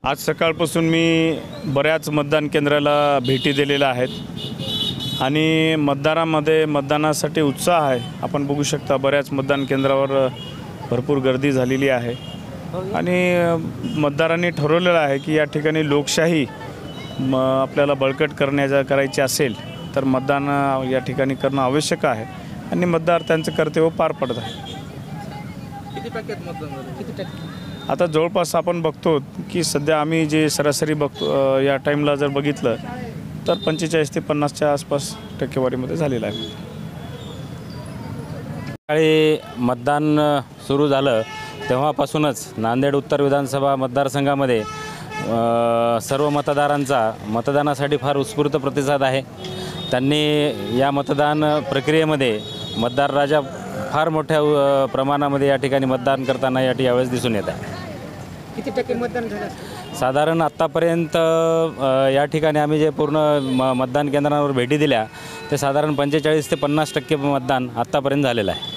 आज सकाळपासून मी बऱ्याच मतदान केंद्राला भेटी दिलेल्या आहेत आणि मतदारामध्ये मतदानासाठी उत्साह आहे। आपण बघू शकता बऱ्याच मतदान केंद्रावर भरपूर गर्दी झालेली आहे आणि मतदारांनी ठरवलेलं आहे की या ठिकाणी लोकशाही आपल्याला बळकट करायची असेल तर मतदान या ठिकाणी करणं आवश्यक आहे आणि मतदार त्यांचं कर्तव्य पार पडत आहे। किती टक्क्यात मतदान झालं? किती टक्के? आता जवळपास आपण बघतो की सध्या आम्ही जे सरासरी बघतो या टाईमला जर बघितलं तर 45 ते 50च्या आसपास टक्केवारीमध्ये झालेलं आहे। सकाळी मतदान सुरू झालं तेव्हापासूनच नांदेड उत्तर विधानसभा मतदारसंघामध्ये सर्व मतदारांचा मतदानासाठी फार उत्स्फूर्त प्रतिसाद आहे। त्यांनी या मतदान प्रक्रियेमध्ये मतदार राजा फार मोठ्या प्रमाणामध्ये या ठिकाणी मतदान करताना यावेळेस दिसून येत आहे। किती टक्के मतदान झालं? साधारण आत्तापर्यंत या ठिकाणी आम्ही जे पूर्ण मतदान केंद्रांवर भेटी दिल्या ते साधारण 45 ते 50% मतदान आत्तापर्यंत झालेलं आहे।